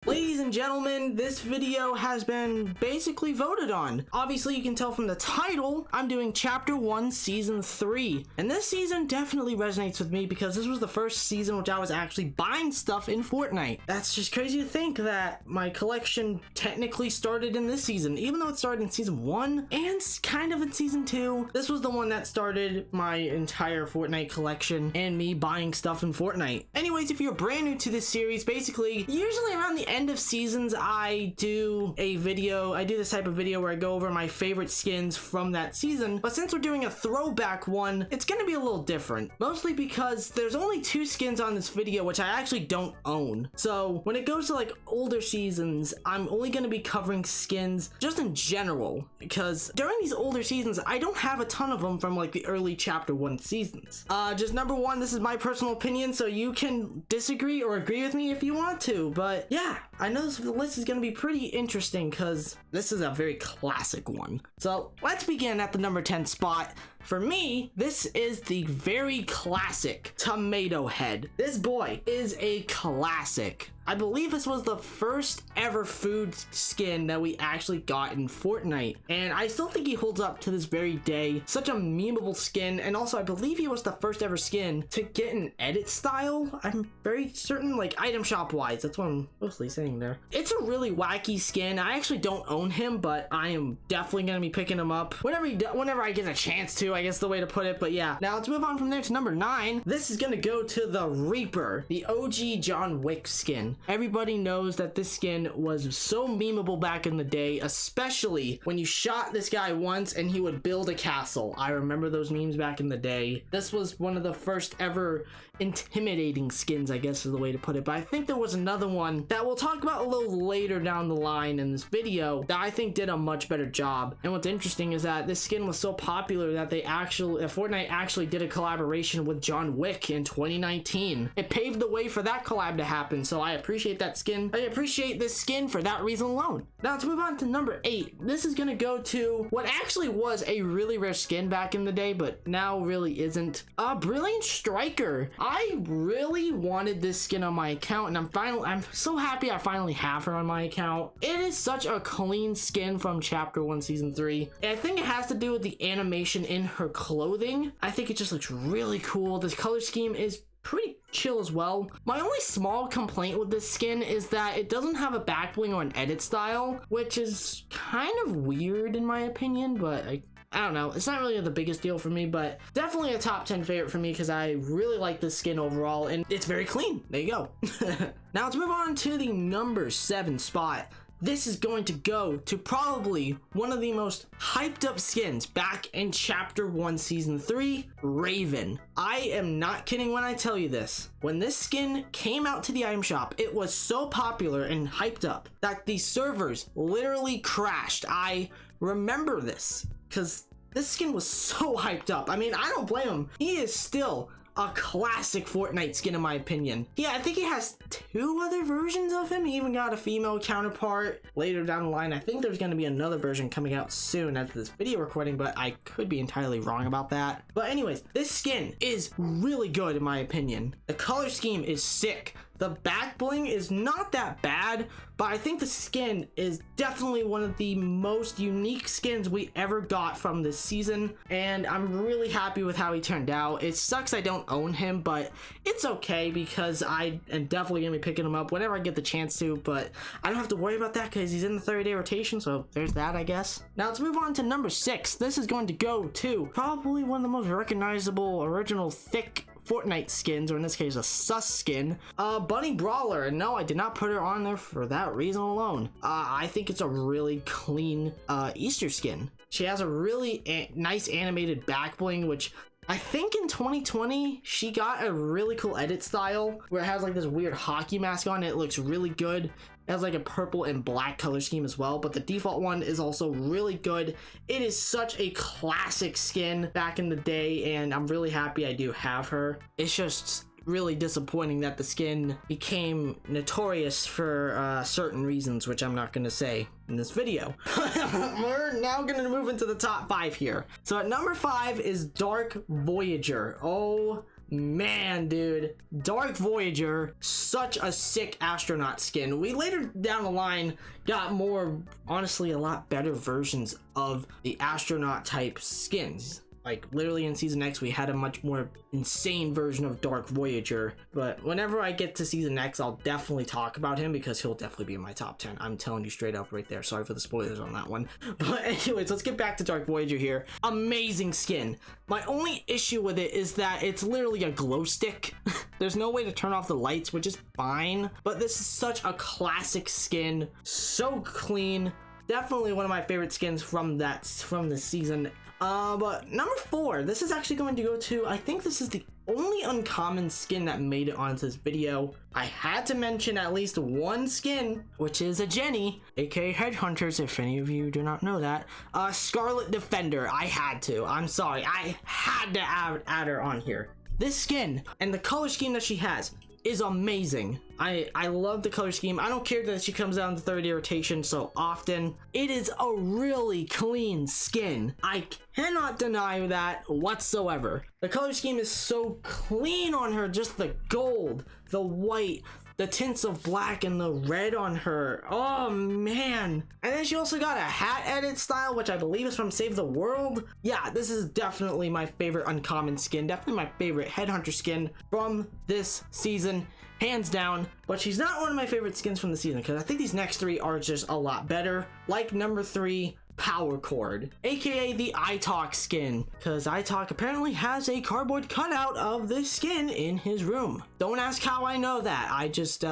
Ladies and gentlemen, this video has been basically voted on. Obviously, you can tell from the title, I'm doing Chapter 1, Season 3. And this season definitely resonates with me because this was the first season which I was actually buying stuff in Fortnite. That's just crazy to think that my collection technically started in this season, even though it started in Season 1 and kind of in Season 2. This was the one that started my entire Fortnite collection and me buying stuff in Fortnite. Anyways, if you're brand new to this series, basically, usually around the end of seasons I do this type of video where I go over my favorite skins from that season, but since we're doing a throwback one, it's gonna be a little different, mostly because there's only 2 skins on this video which I actually don't own. So when it goes to like older seasons, I'm only gonna be covering skins just in general, because during these older seasons I don't have a ton of them from like the early Chapter 1 seasons. Just number one, this is my personal opinion, so you can disagree or agree with me if you want to, but yeah, I know this list is going to be pretty interesting because this is a very classic one. So let's begin at the number 10 spot. For me, this is the very classic Tomato Head. This boy is a classic. I believe this was the first ever food skin that we actually got in Fortnite, and I still think he holds up to this very day. Such a memeable skin, and also I believe he was the first ever skin to get an edit style. I'm very certain, like item shop wise, that's what I'm mostly saying there. It's a really wacky skin. I actually don't own him, but I am definitely gonna be picking him up whenever I get a chance to, I guess the way to put it. But yeah, now let's move on from there to number 9. This is gonna go to the Reaper, the OG John Wick skin. Everybody knows that this skin was so memeable back in the day, especially when you shot this guy once and he would build a castle. I remember those memes back in the day. This was one of the first ever intimidating skins, I guess is the way to put it, but I think there was another one that we'll talk about a little later down the line in this video that I think did a much better job. And what's interesting is that this skin was so popular that Fortnite actually did a collaboration with John Wick in 2019. It paved the way for that collab to happen, so I appreciate that skin. I appreciate this skin for that reason alone. Now let's move on to number 8. This is gonna go to what actually was a really rare skin back in the day, but now really isn't. Brilliant Striker. I really wanted this skin on my account, and I'm so happy I finally have her on my account. It is such a clean skin from Chapter 1 Season 3. And I think it has to do with the animation in her clothing. I think it just looks really cool. This color scheme is pretty chill as well. My only small complaint with this skin is that it doesn't have a back bling or an edit style, which is kind of weird in my opinion, but I don't know, it's not really the biggest deal for me, but definitely a top 10 favorite for me because I really like this skin overall, and it's very clean. There you go. Now let's move on to the number 7 spot. This is going to go to probably one of the most hyped up skins back in Chapter 1 Season 3, Raven. I am not kidding when I tell you this. When this skin came out to the item shop, it was so popular and hyped up that the servers literally crashed. I remember this because this skin was so hyped up. I mean, I don't blame him. He is still a classic Fortnite skin in my opinion. Yeah, I think he has 2 other versions of him. He even got a female counterpart later down the line. I think there's going to be another version coming out soon after this video recording, but I could be entirely wrong about that. But anyways, this skin is really good in my opinion. The color scheme is sick. The back bling is not that bad, but I think the skin is definitely one of the most unique skins we ever got from this season, and I'm really happy with how he turned out. It sucks I don't own him, but it's okay because I am definitely gonna be picking him up whenever I get the chance to, but I don't have to worry about that because he's in the 30-day rotation, so there's that, I guess. Now let's move on to number 6. This is going to go to probably one of the most recognizable original thick Fortnite skins, or in this case a sus skin, Bunny Brawler. And no, I did not put her on there for that reason alone. I think it's a really clean Easter skin. She has a really nice animated back bling, which I think in 2020 she got a really cool edit style where it has like this weird hockey mask on. It looks really good. It has like a purple and black color scheme as well, but the default one is also really good. It is such a classic skin back in the day, and I'm really happy I do have her. It's just really disappointing that the skin became notorious for certain reasons, which I'm not going to say in this video. We're now going to move into the top 5 here. So at number 5 is Dark Voyager. Oh man, dude, Dark Voyager, such a sick astronaut skin. We later down the line got more, honestly, a lot better versions of the astronaut type skins. Like, literally in Season X, we had a much more insane version of Dark Voyager. But whenever I get to Season X, I'll definitely talk about him because he'll definitely be in my top 10. I'm telling you straight up right there. Sorry for the spoilers on that one. But anyways, let's get back to Dark Voyager here. Amazing skin. My only issue with it is that it's literally a glow stick. There's no way to turn off the lights, which is fine. But this is such a classic skin. So clean. Definitely one of my favorite skins from this season. But number 4, this is actually going to go to, I think this is the only uncommon skin that made it onto this video. I had to mention at least one skin, which is a Jenny, aka Headhunters, if any of you do not know that. Scarlet Defender. I had to. I'm sorry. I had to add her on here. This skin and the color scheme that she has is amazing. I love the color scheme. I don't care that she comes out in the 3rd rotation so often. It is a really clean skin. I cannot deny that whatsoever. The color scheme is so clean on her. Just the gold, the white, the tints of black, and the red on her. Oh man. And then she also got a hat edit style, which I believe is from Save the World. Yeah, this is definitely my favorite uncommon skin. Definitely my favorite Headhunter skin from this season, hands down. But she's not one of my favorite skins from the season because I think these next 3 are just a lot better. Like number 3, Power Chord, aka the iTalk skin, because iTalk apparently has a cardboard cutout of this skin in his room. Don't ask how I know that. I just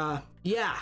yeah.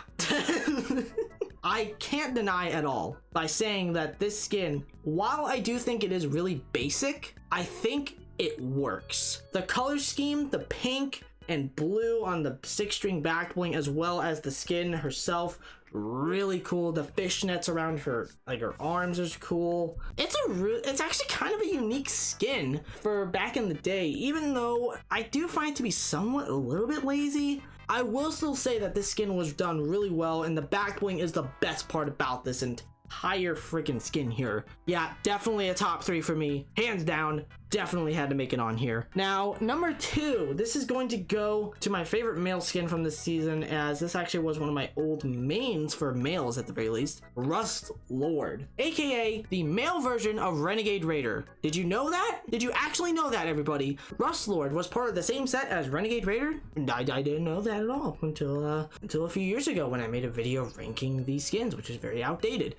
I can't deny at all by saying that this skin, while I do think it is really basic, I think it works. The color scheme, the pink and blue on the 6-string back bling, as well as the skin herself, really cool. The fishnets around her, like her arms, is cool. It's actually kind of a unique skin for back in the day, even though I do find it to be somewhat a little bit lazy. I will still say that this skin was done really well, and the back bling is the best part about this entire freaking skin here. Yeah, definitely a top 3 for me, hands down. Definitely had to make it on here. Now, number 2, this is going to go to my favorite male skin from this season, as this actually was one of my old mains for males at the very least. Rust Lord, aka the male version of Renegade Raider. Did you know that? Did you actually know that, everybody? Rust Lord was part of the same set as Renegade Raider? I didn't know that at all until a few years ago when I made a video ranking these skins, which is very outdated.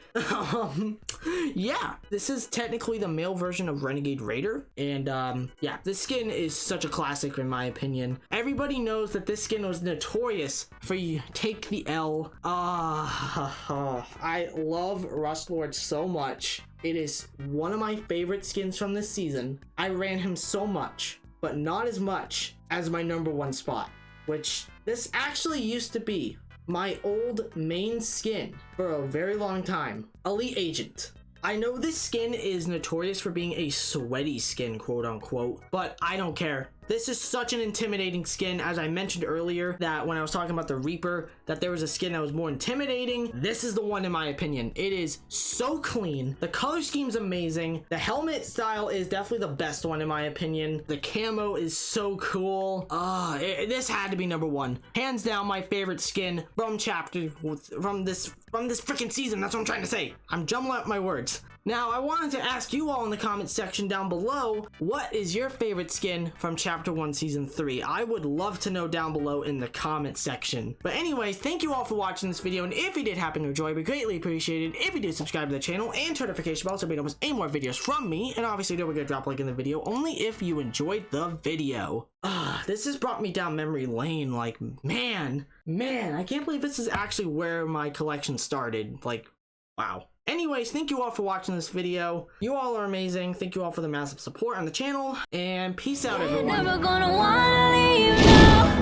Yeah, this is technically the male version of Renegade Raider. And yeah, this skin is such a classic in my opinion. Everybody knows that this skin was notorious for you take the L. I love Rust Lord so much. It is one of my favorite skins from this season. I ran him so much, but not as much as my number 1 spot, which this actually used to be my old main skin for a very long time. Elite Agent. I know this skin is notorious for being a sweaty skin, quote unquote, but I don't care. This is such an intimidating skin. As I mentioned earlier, that when I was talking about the Reaper, that there was a skin that was more intimidating. This is the one in my opinion. It is so clean. The color scheme's amazing. The helmet style is definitely the best one in my opinion. The camo is so cool. This had to be number 1. Hands down my favorite skin from from this freaking season. That's what I'm trying to say. I'm jumbling up my words. Now, I wanted to ask you all in the comment section down below, what is your favorite skin from Chapter 1 Season 3? I would love to know down below in the comment section. But anyways, thank you all for watching this video, and if you did happen to enjoy, it'd be greatly appreciated if you did subscribe to the channel and turn notification bell so you don't miss any more videos from me, and obviously don't forget to drop a like in the video only if you enjoyed the video. This has brought me down memory lane, like, man, I can't believe this is actually where my collection started, like, wow. Anyways, thank you all for watching this video. You all are amazing. Thank you all for the massive support on the channel, and peace out, everyone. Never gonna wanna leave now.